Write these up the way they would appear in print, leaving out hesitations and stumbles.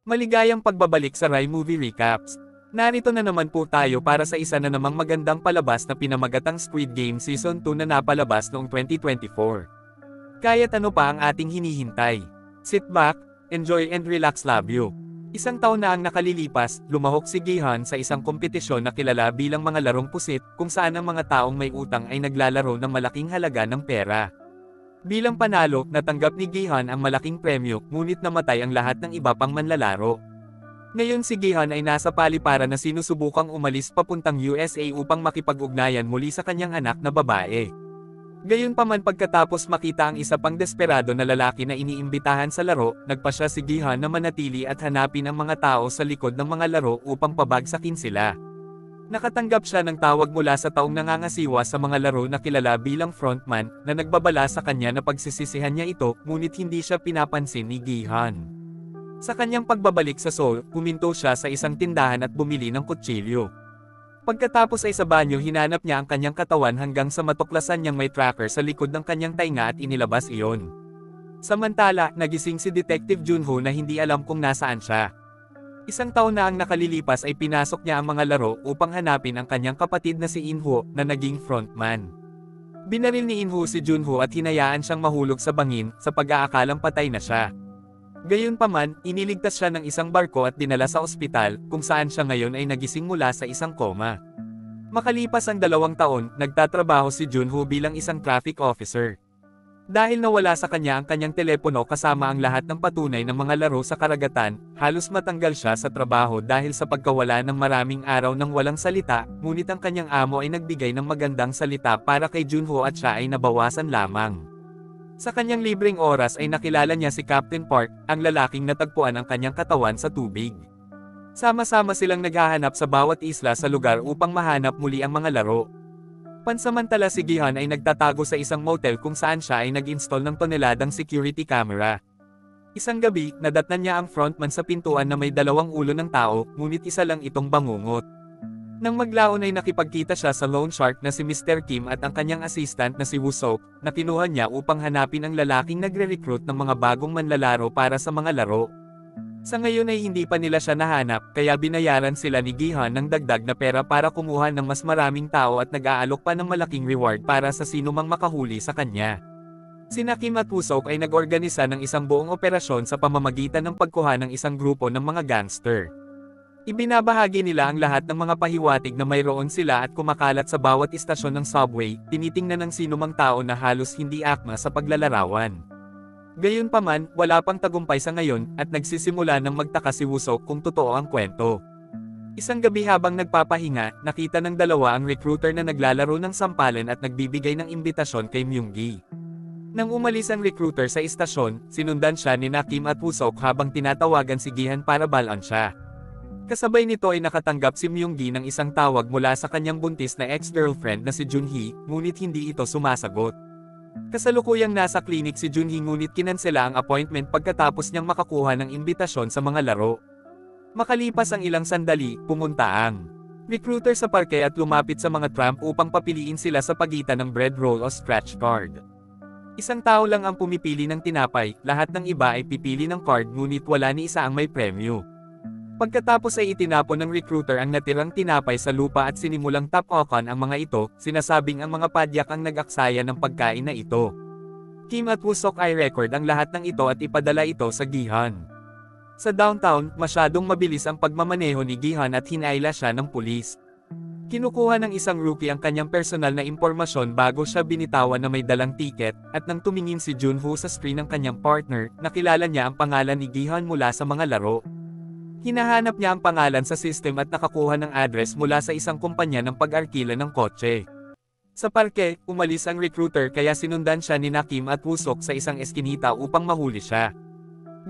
Maligayang pagbabalik sa Rai Movie Recaps. Narito na naman po tayo para sa isa na namang magandang palabas na pinamagatang Squid Game Season 2 na napalabas noong 2024. Kaya't ano pa ang ating hinihintay? Sit back, enjoy and relax, love you. Isang taon na ang nakalilipas, lumahok si Gihan sa isang kompetisyon na kilala bilang mga larong pusit, kung saan ang mga taong may utang ay naglalaro ng malaking halaga ng pera. Bilang panalo, natanggap ni Gihan ang malaking premyo, ngunit namatay ang lahat ng iba pang manlalaro. Ngayon si Gihan ay nasa paliparan na sinusubukang umalis papuntang USA upang makipag-ugnayan muli sa kanyang anak na babae. Gayunpaman pagkatapos makita ang isa pang desperado na lalaki na iniimbitahan sa laro, nagpasya si Gihan na manatili at hanapin ang mga tao sa likod ng mga laro upang pabagsakin sila. Nakatanggap siya ng tawag mula sa taong nangangasiwa sa mga laro na kilala bilang frontman, na nagbabala sa kanya na pagsisisihan niya ito, ngunit hindi siya pinapansin ni Gihan. Sa kanyang pagbabalik sa Seoul, huminto siya sa isang tindahan at bumili ng kutsilyo. Pagkatapos ay sa banyo hinanap niya ang kanyang katawan hanggang sa matuklasan niyang may tracker sa likod ng kanyang tainga at inilabas iyon. Samantala, nagising si Detective Junho na hindi alam kung nasaan siya. Isang taon na ang nakalilipas ay pinasok niya ang mga laro upang hanapin ang kanyang kapatid na si Inho, na naging frontman. Binaril ni Inho si Junho at hinayaan siyang mahulog sa bangin, sa pag-aakalang patay na siya. Gayunpaman, iniligtas siya ng isang barko at dinala sa ospital, kung saan siya ngayon ay nagising mula sa isang koma. Makalipas ang 2 taon, nagtatrabaho si Junho bilang isang traffic officer. Dahil nawala sa kanya ang kanyang telepono kasama ang lahat ng patunay ng mga laro sa karagatan, halos matanggal siya sa trabaho dahil sa pagkawala ng maraming araw ng walang salita, ngunit ang kanyang amo ay nagbigay ng magandang salita para kay Junho at siya ay nabawasan lamang. Sa kanyang libreng oras ay nakilala niya si Captain Park, ang lalaking natagpuan ang kanyang katawan sa tubig. Sama-sama silang naghahanap sa bawat isla sa lugar upang mahanap muli ang mga laro. Pansamantala si Gihan ay nagtatago sa isang motel kung saan siya ay nag-install ng toneladang security camera. Isang gabi, nadatnan niya ang frontman sa pintuan na may 2 ulo ng tao, ngunit isa lang itong bangungot. Nang maglaon ay nakipagkita siya sa loan shark na si Mr. Kim at ang kanyang assistant na si Woo Sok, na kinuha niya upang hanapin ang lalaking nagre-recruit ng mga bagong manlalaro para sa mga laro. Sa ngayon ay hindi pa nila siya nahanap, kaya binayaran sila ni Gihan ng dagdag na pera para kumuha ng mas maraming tao at nag-aalok pa ng malaking reward para sa sinumang makahuli sa kanya. Sina Kim at Woo Sok ay nag-organisa ng isang buong operasyon sa pamamagitan ng pagkuha ng isang grupo ng mga gangster. Ibinabahagi nila ang lahat ng mga pahiwatig na mayroon sila at kumakalat sa bawat istasyon ng subway, tinitingnan ng sinumang tao na halos hindi akma sa paglalarawan. Gayunpaman, wala pang tagumpay sa ngayon, at nagsisimula ng magtaka si Woo Sok kung totoo ang kwento. Isang gabi habang nagpapahinga, nakita ng dalawa ang recruiter na naglalaro ng sampalan at nagbibigay ng imbitasyon kay Myung-gi. Nang umalis ang recruiter sa istasyon, sinundan siya ni Kim at Woo Sok habang tinatawagan si Gihan para balon siya. Kasabay nito ay nakatanggap si Myung-gi ng isang tawag mula sa kanyang buntis na ex-girlfriend na si Junhee, ngunit hindi ito sumasagot. Kasalukuyang nasa klinik si Junhee ngunit kinansela ang appointment pagkatapos niyang makakuha ng imbitasyon sa mga laro. Makalipas ang ilang sandali, pumunta ang recruiter sa parke at lumapit sa mga tramp upang papiliin sila sa pagitan ng bread roll o scratch card. Isang tao lang ang pumipili ng tinapay, lahat ng iba ay pipili ng card ngunit wala ni isa ang may premyo. Pagkatapos ay itinapon ng recruiter ang natirang tinapay sa lupa at sinimulang tapakan ang mga ito, sinasabing ang mga padyak ang nag-aksaya ng pagkain na ito. Kim at Woo Sok ay record ang lahat ng ito at ipadala ito sa Gihan. Sa downtown, masyadong mabilis ang pagmamaneho ni Gihan at hinaila siya ng pulis. Kinukuha ng isang rookie ang kanyang personal na impormasyon bago siya binitawan na may dalang tiket, at nang tumingin si Junho sa screen ng kanyang partner, nakilala niya ang pangalan ni Gihan mula sa mga laro. Hinahanap niya ang pangalan sa system at nakakuha ng address mula sa isang kumpanya ng pag-arkila ng kotse. Sa parke, umalis ang recruiter kaya sinundan siya ni Kim at Woo Sok sa isang eskinita upang mahuli siya.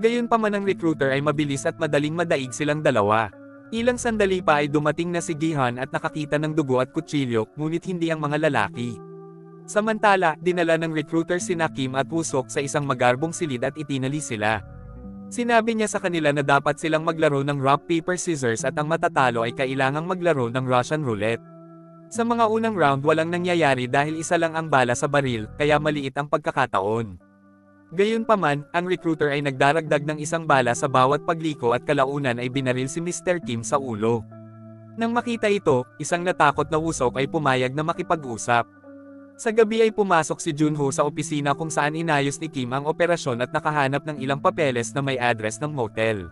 Gayunpaman ang recruiter ay mabilis at madaling madaig silang dalawa. Ilang sandali pa ay dumating na si Gihan at nakakita ng dugo at kutsilyo, ngunit hindi ang mga lalaki. Samantala, dinala ng recruiter si Kim at Woo Sok sa isang magarbong silid at itinali sila. Sinabi niya sa kanila na dapat silang maglaro ng rock paper scissors at ang matatalo ay kailangang maglaro ng Russian roulette. Sa mga unang round walang nangyayari dahil isa lang ang bala sa baril, kaya maliit ang pagkakataon. Gayunpaman, ang recruiter ay nagdaragdag ng isang bala sa bawat pagliko at kalaunan ay binaril si Mr. Kim sa ulo. Nang makita ito, isang natakot na Woo-seok ay pumayag na makipag-usap. Sa gabi ay pumasok si Junho sa opisina kung saan inayos ni Kim ang operasyon at nakahanap ng ilang papeles na may address ng motel.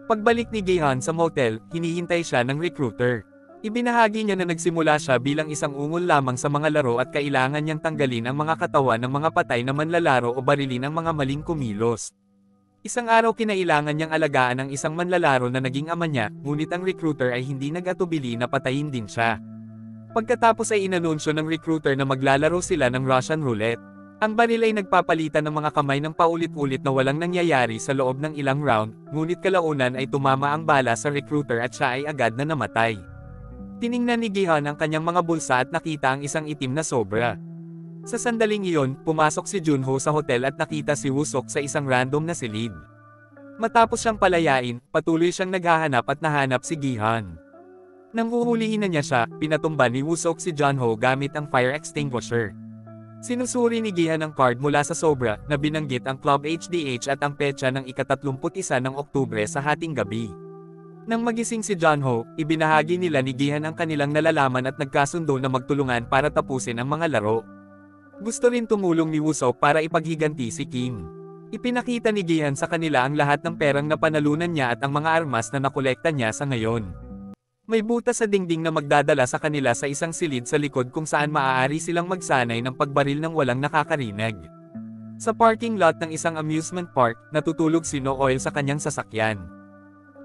Pagbalik ni Gi-han sa motel, hinihintay siya ng recruiter. Ibinahagi niya na nagsimula siya bilang isang ungol lamang sa mga laro at kailangan niyang tanggalin ang mga katawan ng mga patay na manlalaro o barilin ang mga maling kumilos. Isang araw kinailangan niyang alagaan ang isang manlalaro na naging ama niya, ngunit ang recruiter ay hindi nag-atubili na patayin din siya. Pagkatapos ay inanunsyo ng recruiter na maglalaro sila ng Russian roulette. Ang baril ay nagpapalitan ng mga kamay ng paulit-ulit na walang nangyayari sa loob ng ilang round, ngunit kalaunan ay tumama ang bala sa recruiter at siya ay agad na namatay. Tiningnan ni Gi-han ang kanyang mga bulsa at nakita ang isang itim na sobra. Sa sandaling iyon, pumasok si Junho sa hotel at nakita si Woo-seok sa isang random na silid. Matapos siyang palayain, patuloy siyang naghahanap at nahanap si Gi-han. Nang huhulihin na niya siya, pinatumba ni Woo-seok si Junho gamit ang fire extinguisher. Sinusuri ni Gi-han ang card mula sa sobra na binanggit ang Club HDH at ang petsa ng ika-31 ng Oktubre sa hating gabi. Nang magising si Junho, ibinahagi nila ni Gi-han ang kanilang nalalaman at nagkasundo na magtulungan para tapusin ang mga laro. Gusto rin tumulong ni Woo-seok para ipaghiganti si Kim. Ipinakita ni Gi-han sa kanila ang lahat ng perang napanalunan niya at ang mga armas na nakolekta niya sa ngayon. May butas sa dingding na magdadala sa kanila sa isang silid sa likod kung saan maaari silang magsanay ng pagbaril ng walang nakakarinig. Sa parking lot ng isang amusement park, natutulog si No-oil sa kanyang sasakyan.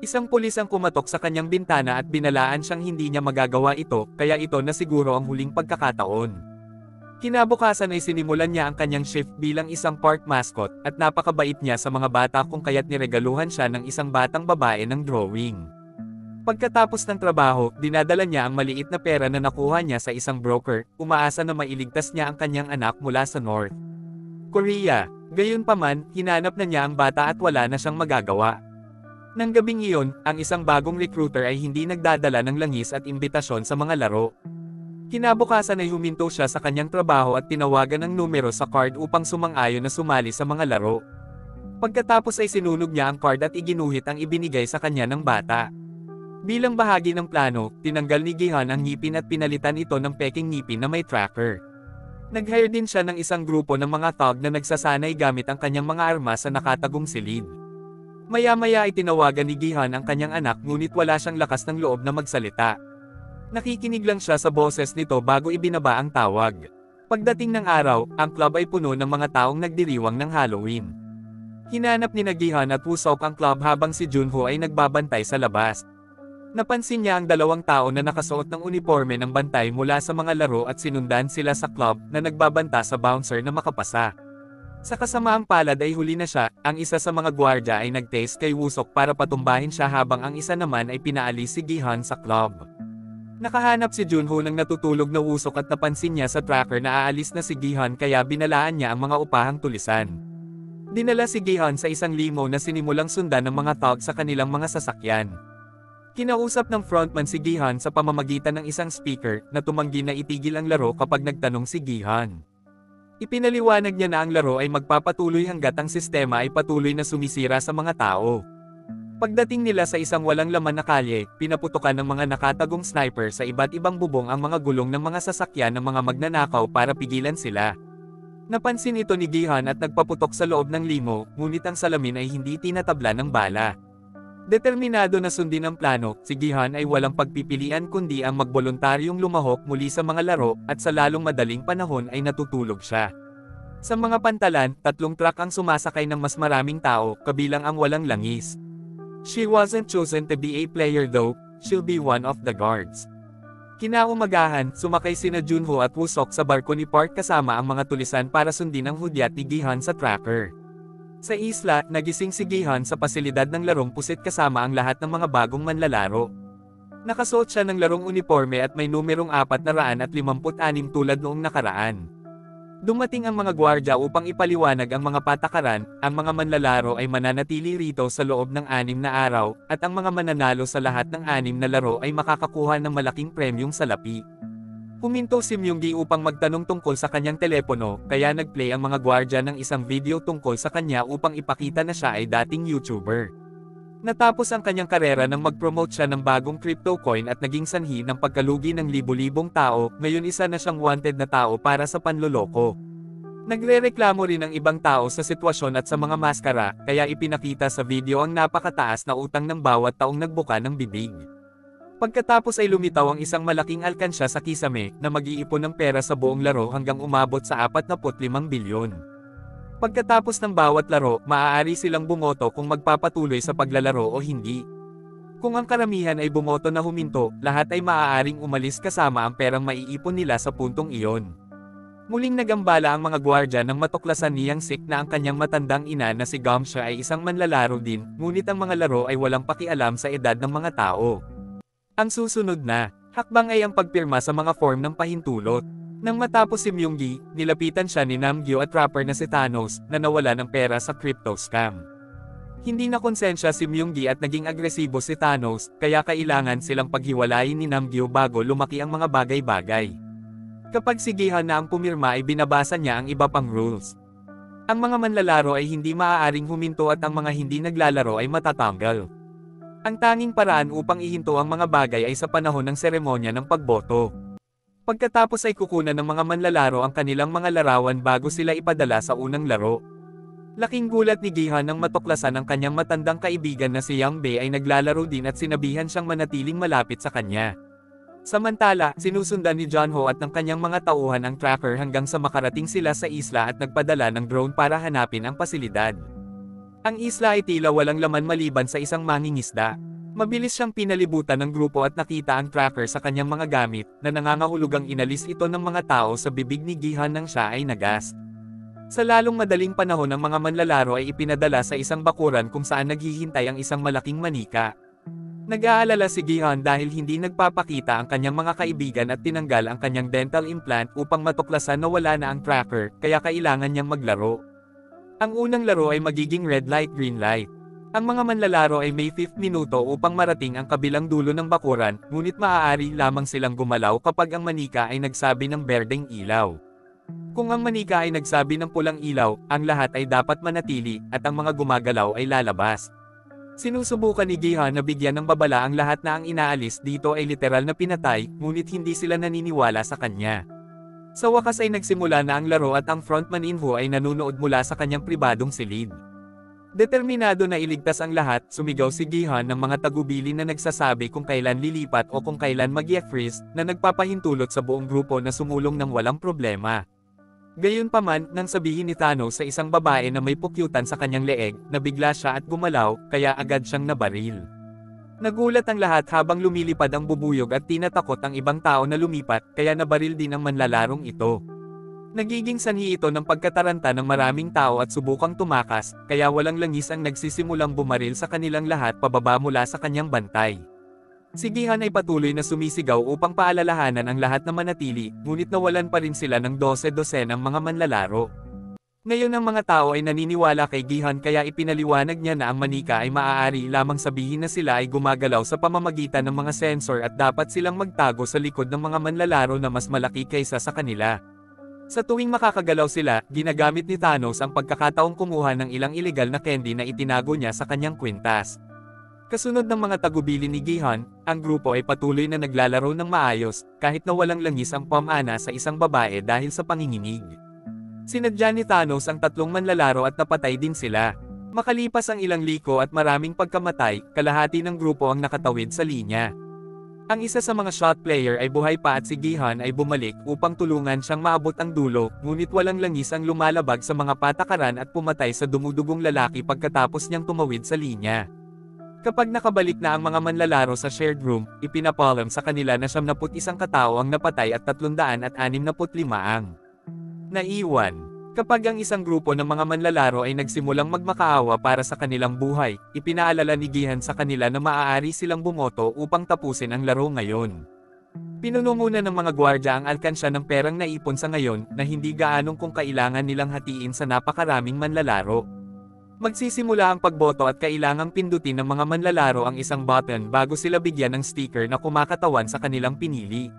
Isang pulis ang kumatok sa kanyang bintana at binalaan siyang hindi niya magagawa ito, kaya ito na siguro ang huling pagkakataon. Kinabukasan ay sinimulan niya ang kanyang shift bilang isang park mascot, at napakabait niya sa mga bata kung kaya't niregaluhan siya ng isang batang babae ng drawing. Pagkatapos ng trabaho, dinadala niya ang maliit na pera na nakuha niya sa isang broker, umaasa na mailigtas niya ang kanyang anak mula sa North Korea. Gayunpaman, hinanap na niya ang bata at wala na siyang magagawa. Nang gabing iyon, ang isang bagong recruiter ay hindi nagdadala ng langis at imbitasyon sa mga laro. Kinabukasan ay huminto siya sa kanyang trabaho at tinawagan ang numero sa card upang sumang-ayon na sumali sa mga laro. Pagkatapos ay sinunog niya ang card at iginuhit ang ibinigay sa kanya ng bata. Bilang bahagi ng plano, tinanggal ni Gi-han ang ngipin at pinalitan ito ng peking ngipin na may tracker. Nag-hire din siya ng isang grupo ng mga thug na nagsasanay gamit ang kanyang mga armas sa nakatagong silid. Maya-maya ay tinawagan ni Gi-han ang kanyang anak ngunit wala siyang lakas ng loob na magsalita. Nakikinig lang siya sa boses nito bago ibinaba ang tawag. Pagdating ng araw, ang club ay puno ng mga taong nagdiriwang ng Halloween. Hinanap ni Gi-han at Woo-seok ang club habang si Junho ay nagbabantay sa labas. Napansin niya ang dalawang tao na nakasuot ng uniforme ng bantay mula sa mga laro at sinundan sila sa club na nagbabanta sa bouncer na makapasa. Sa kasamaang palad ay huli na siya, ang isa sa mga gwardya ay nag-tase kay Woo-seok para patumbahin siya habang ang isa naman ay pinaalis si Gi-han sa club. Nakahanap si Junho ng natutulog na Woo-seok at napansin niya sa tracker na aalis na si Gi-han kaya binalaan niya ang mga upahang tulisan. Dinala si Gi-han sa isang limo na sinimulang sundan ng mga thug sa kanilang mga sasakyan. Kinausap ng frontman si Gi-han sa pamamagitan ng isang speaker na tumanggi na itigil ang laro kapag nagtanong si Gi-han. Ipinaliwanag niya na ang laro ay magpapatuloy hanggat ang sistema ay patuloy na sumisira sa mga tao. Pagdating nila sa isang walang laman na kalye, pinaputukan ng mga nakatagong sniper sa iba't ibang bubong ang mga gulong ng mga sasakyan ng mga magnanakaw para pigilan sila. Napansin ito ni Gi-han at nagpaputok sa loob ng limo, ngunit ang salamin ay hindi tinatabla ng bala. Determinado na sundin ang plano, si Gi-han ay walang pagpipilian kundi ang magboluntaryong lumahok muli sa mga laro, at sa lalong madaling panahon ay natutulog siya. Sa mga pantalan, 3 truck ang sumasakay ng mas maraming tao, kabilang ang walang langis. She wasn't chosen to be a player though, she'll be one of the guards. Kinaumagahan, sumakay sina Junho at Woo-seok sa barko ni Park kasama ang mga tulisan para sundin ang hudyat ni Gi-han sa tracker. Sa isla, nagising si Gi-han sa pasilidad ng larong pusit kasama ang lahat ng mga bagong manlalaro. Nakasuot siya ng larong uniforme at may numerong 456 tulad noong nakaraan. Dumating ang mga gwardya upang ipaliwanag ang mga patakaran, ang mga manlalaro ay mananatili rito sa loob ng 6 na araw, at ang mga mananalo sa lahat ng 6 na laro ay makakakuha ng malaking premyong salapi. Huminto si Myunggi upang magtanong tungkol sa kanyang telepono, kaya nagplay ang mga gwardya ng isang video tungkol sa kanya upang ipakita na siya ay dating YouTuber. Natapos ang kanyang karera nang mag-promote siya ng bagong crypto coin at naging sanhi ng pagkalugi ng libu-libong tao, ngayon isa na siyang wanted na tao para sa panloloko. Nagrereklamo rin ang ibang tao sa sitwasyon at sa mga maskara, kaya ipinakita sa video ang napakataas na utang ng bawat taong nagbuka ng bibig. Pagkatapos ay lumitaw ang isang malaking alkansya sa kisame, na mag-iipon ng pera sa buong laro hanggang umabot sa 45 bilyon. Pagkatapos ng bawat laro, maaari silang bumoto kung magpapatuloy sa paglalaro o hindi. Kung ang karamihan ay bumoto na huminto, lahat ay maaaring umalis kasama ang perang maiipon nila sa puntong iyon. Muling nagambala ang mga gwardya nang matuklasan ni Yang Sik na ang kanyang matandang ina na si Gamsha ay isang manlalaro din, ngunit ang mga laro ay walang pakialam sa edad ng mga tao. Ang susunod na hakbang ay ang pagpirma sa mga form ng pahintulot. Nang matapos si Myunggi, nilapitan siya ni Namgyo at rapper na si Thanos, na nawala ng pera sa crypto scam. Hindi na konsensya si Myunggi at naging agresibo si Thanos, kaya kailangan silang paghiwalayin ni Namgyo bago lumaki ang mga bagay-bagay. Kapag si Gihan na ang pumirma ay binabasa niya ang iba pang rules. Ang mga manlalaro ay hindi maaaring huminto at ang mga hindi naglalaro ay matatanggal. Ang tanging paraan upang ihinto ang mga bagay ay sa panahon ng seremonya ng pagboto. Pagkatapos ay kukunan ng mga manlalaro ang kanilang mga larawan bago sila ipadala sa unang laro. Laking gulat ni Gihan nang matuklasan ang kanyang matandang kaibigan na si Yang Bei ay naglalaro din at sinabihan siyang manatiling malapit sa kanya. Samantala, sinusundan ni John Ho at ng kanyang mga tauhan ang tracker hanggang sa makarating sila sa isla at nagpadala ng drone para hanapin ang pasilidad. Ang isla ay tila walang laman maliban sa isang mangingisda. Mabilis siyang pinalibutan ng grupo at nakita ang tracker sa kanyang mga gamit, na nangangahulugang inalis ito ng mga tao sa bibig ni Gihan nang siya ay nagas. Sa lalong madaling panahon ang mga manlalaro ay ipinadala sa isang bakuran kung saan naghihintay ang isang malaking manika. Nag-aalala si Gihan dahil hindi nagpapakita ang kanyang mga kaibigan at tinanggal ang kanyang dental implant upang matuklasan na wala na ang tracker, kaya kailangan niyang maglaro. Ang unang laro ay magiging red light green light. Ang mga manlalaro ay may 5 minuto upang marating ang kabilang dulo ng bakuran, ngunit maaari lamang silang gumalaw kapag ang manika ay nagsabi ng berdeng ilaw. Kung ang manika ay nagsabi ng pulang ilaw, ang lahat ay dapat manatili, at ang mga gumagalaw ay lalabas. Sinusubukan ni Gihan na bigyan ng babala ang lahat na ang inaalis dito ay literal na pinatay, ngunit hindi sila naniniwala sa kanya. Sa wakas ay nagsimula na ang laro at ang frontman Inho ay nanunood mula sa kanyang pribadong silid. Determinado na iligtas ang lahat, sumigaw si Gihan ng mga tagubilin na nagsasabi kung kailan lilipat o kung kailan mag-freeze, na nagpapahintulot sa buong grupo na sumulong ng walang problema. Gayunpaman, nang sabihin ni Thanos sa isang babae na may pukyutan sa kanyang leeg, nabigla siya at gumalaw, kaya agad siyang nabaril. Nagulat ang lahat habang lumilipad ang bubuyog at tinatakot ang ibang tao na lumipat, kaya nabaril din ang manlalarong ito. Nagiging sanhi ito ng pagkataranta ng maraming tao at subukang tumakas, kaya walang langis ang nagsisimulang bumaril sa kanilang lahat pababa mula sa kanyang bantay. Si Gihan ay patuloy na sumisigaw upang paalalahanan ang lahat na manatili, ngunit nawalan pa rin sila ng 12-12 ng mga manlalaro. Ngayon ang mga tao ay naniniwala kay Gihan kaya ipinaliwanag niya na ang manika ay maaari lamang sabihin na sila ay gumagalaw sa pamamagitan ng mga sensor at dapat silang magtago sa likod ng mga manlalaro na mas malaki kaysa sa kanila. Sa tuwing makakagalaw sila, ginagamit ni Thanos ang pagkakataong kumuha ng ilang ilegal na candy na itinago niya sa kanyang kwintas. Kasunod ng mga tagubilin ni Gihan, ang grupo ay patuloy na naglalaro ng maayos, kahit na walang langis ang pamana sa isang babae dahil sa panginginig. Sinadya ni Thanos ang tatlong manlalaro at napatay din sila. Makalipas ang ilang liko at maraming pagkamatay, kalahati ng grupo ang nakatawid sa linya. Ang isa sa mga shot player ay buhay pa at si Gihan ay bumalik upang tulungan siyang maabot ang dulo, ngunit walang langis ang lumalabag sa mga patakaran at pumatay sa dumudugong lalaki pagkatapos niyang tumawid sa linya. Kapag nakabalik na ang mga manlalaro sa shared room, ipinapalam sa kanila na 71 katao ang napatay at 365 ang naiwan. Kapag ang isang grupo ng mga manlalaro ay nagsimulang magmakaawa para sa kanilang buhay, ipinaalala ni Gihan sa kanila na maaari silang bumoto upang tapusin ang laro ngayon. Pinuno muna ng mga gwardya ang alkansya ng perang naipon sa ngayon na hindi gaanong kung kailangan nilang hatiin sa napakaraming manlalaro. Magsisimula ang pagboto at kailangang pindutin ng mga manlalaro ang isang button bago sila bigyan ng sticker na kumakatawan sa kanilang pinili.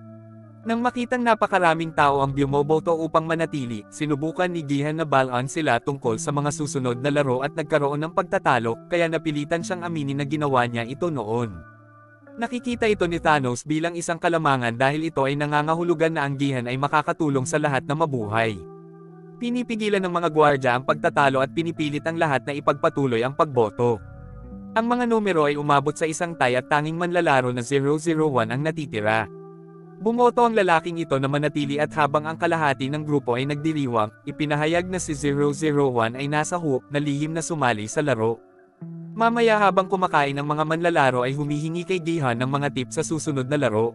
Nang makitang napakaraming tao ang bumoboto upang manatili, sinubukan ni Gihan na balaan sila tungkol sa mga susunod na laro at nagkaroon ng pagtatalo, kaya napilitan siyang aminin na ginawa niya ito noon. Nakikita ito ni Thanos bilang isang kalamangan dahil ito ay nangangahulugan na ang Gihan ay makakatulong sa lahat na mabuhay. Pinipigilan ng mga gwardya ang pagtatalo at pinipilit ang lahat na ipagpatuloy ang pagboto. Ang mga numero ay umabot sa isang tie at tanging manlalaro na 001 ang natitira. Bumoto ang lalaking ito na manatili at habang ang kalahati ng grupo ay nagdiriwang, ipinahayag na si 001 ay nasa hook na lihim na sumali sa laro. Mamaya habang kumakain ang mga manlalaro ay humihingi kay Gihan ng mga tips sa susunod na laro.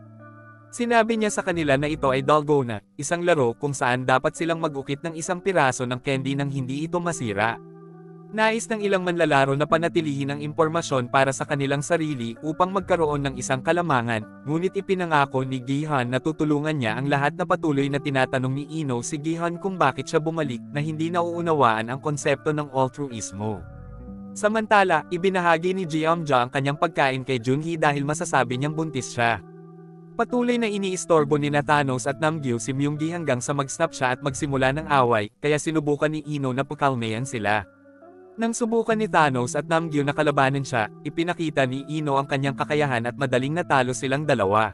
Sinabi niya sa kanila na ito ay Dalgona, isang laro kung saan dapat silang mag-ukit ng isang piraso ng candy nang hindi ito masira. Nais ng ilang manlalaro na panatilihin ang impormasyon para sa kanilang sarili upang magkaroon ng isang kalamangan, ngunit ipinangako ni Gihan na tutulungan niya ang lahat na patuloy na tinatanong ni Ino si Gihan kung bakit siya bumalik na hindi nauunawaan ang konsepto ng altruismo. Samantala, ibinahagi ni Jeomja ang kanyang pagkain kay Junhee dahil masasabi niyang buntis siya. Patuloy na iniistorbo ni Thanos at Namgyu si Myunggi hanggang sa mag-snap siya at magsimula ng away, kaya sinubukan ni Ino na pakalmayan sila. Nang subukan ni Thanos at Namgyu na kalabanin siya, ipinakita ni Ino ang kanyang kakayahan at madaling natalo silang dalawa.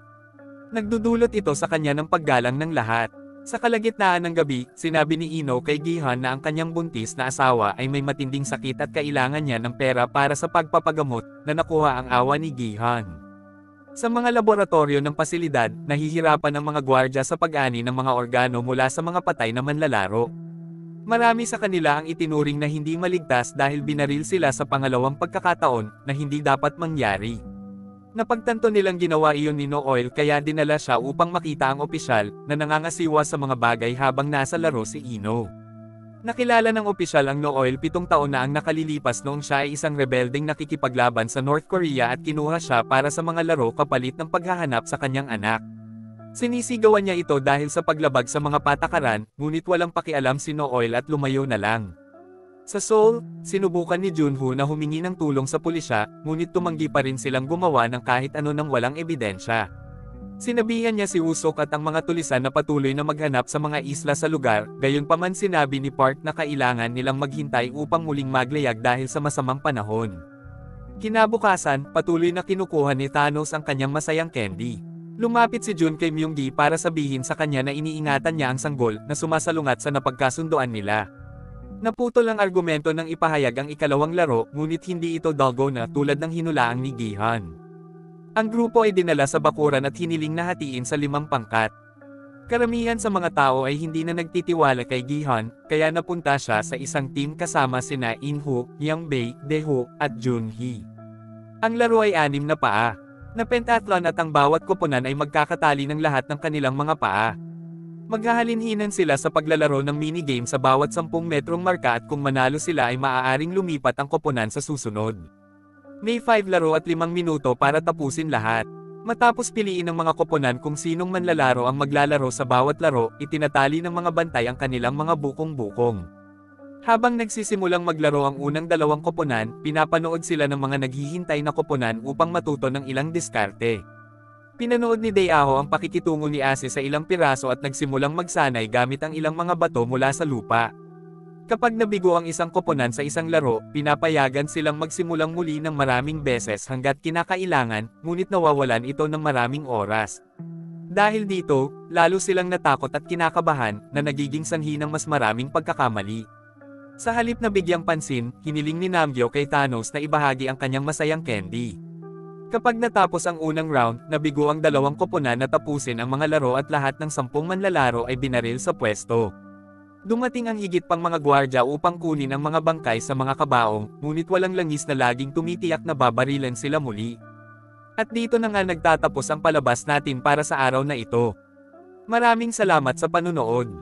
Nagdudulot ito sa kanya ng paggalang ng lahat. Sa kalagitnaan ng gabi, sinabi ni Ino kay Gihan na ang kanyang buntis na asawa ay may matinding sakit at kailangan niya ng pera para sa pagpapagamot, na nakuha ang awa ni Gihan. Sa mga laboratorio ng pasilidad, nahihirapan ang mga gwardya sa pag-ani ng mga organo mula sa mga patay na manlalaro. Marami sa kanila ang itinuring na hindi maligtas dahil binaril sila sa pangalawang pagkakataon na hindi dapat mangyari. Napagtanto nilang ginawa iyon ni No Oil kaya dinala siya upang makita ang opisyal na nangangasiwa sa mga bagay habang nasa laro si Ino. Nakilala ng opisyal ang No Oil 7 taon na ang nakalilipas noong siya ay isang rebeldeng nakikipaglaban sa North Korea at kinuha siya para sa mga laro kapalit ng paghahanap sa kanyang anak. Sinisigawan niya ito dahil sa paglabag sa mga patakaran, ngunit walang pakialam si No Oil at lumayo na lang. Sa Seoul, sinubukan ni Junho na humingi ng tulong sa pulisya, ngunit tumanggi pa rin silang gumawa ng kahit ano nang walang ebidensya. Sinabihan niya si Usok at ang mga tulisan na patuloy na maghanap sa mga isla sa lugar, gayunpaman sinabi ni Park na kailangan nilang maghintay upang muling maglayag dahil sa masamang panahon. Kinabukasan, patuloy na kinukuha ni Thanos ang kanyang masayang candy. Lumapit si Jun kay Myunggi para sabihin sa kanya na iniingatan niya ang sanggol na sumasalungat sa napagkasunduan nila. Naputol ang argumento ng ipahayag ang ikalawang laro, ngunit hindi ito Dalgona tulad ng hinulaang ni Gihan. Ang grupo ay dinala sa bakuran at hiniling na hatiin sa 5 pangkat. Karamihan sa mga tao ay hindi na nagtitiwala kay Gihan, kaya napunta siya sa isang team kasama sina In-hook, Yang-bae, Dae-hook, at Junhee. Ang laro ay 6 na paa. Na pentathlon at ang bawat koponan ay magkakatali ng lahat ng kanilang mga paa. Maghahalinhinan sila sa paglalaro ng minigame sa bawat 10 metrong marka at kung manalo sila ay maaaring lumipat ang koponan sa susunod. May 5 laro at 5 minuto para tapusin lahat. Matapos piliin ng mga koponan kung sinong manlalaro ang maglalaro sa bawat laro, itinatali ng mga bantay ang kanilang mga bukong-bukong. Habang nagsisimulang maglaro ang unang 2 koponan, pinapanood sila ng mga naghihintay na koponan upang matuto ng ilang diskarte. Pinanood ni Dae-aho ang pakikitungo ni Ase sa ilang piraso at nagsimulang magsanay gamit ang ilang mga bato mula sa lupa. Kapag nabigo ang isang koponan sa isang laro, pinapayagan silang magsimulang muli ng maraming beses hanggat kinakailangan, ngunit nawawalan ito ng maraming oras. Dahil dito, lalo silang natakot at kinakabahan, na nagiging sanhi ng mas maraming pagkakamali. Sa halip na bigyang pansin, hiniling ni Namgyo kay Thanos na ibahagi ang kanyang masayang candy. Kapag natapos ang unang round, nabigo ang 2 koponan na tapusin ang mga laro at lahat ng 10 manlalaro ay binaril sa pwesto. Dumating ang higit pang mga gwardya upang kunin ang mga bangkay sa mga kabaong, ngunit walang langis na laging tumitiyak na babarilan sila muli. At dito na nga nagtatapos ang palabas natin para sa araw na ito. Maraming salamat sa panunood.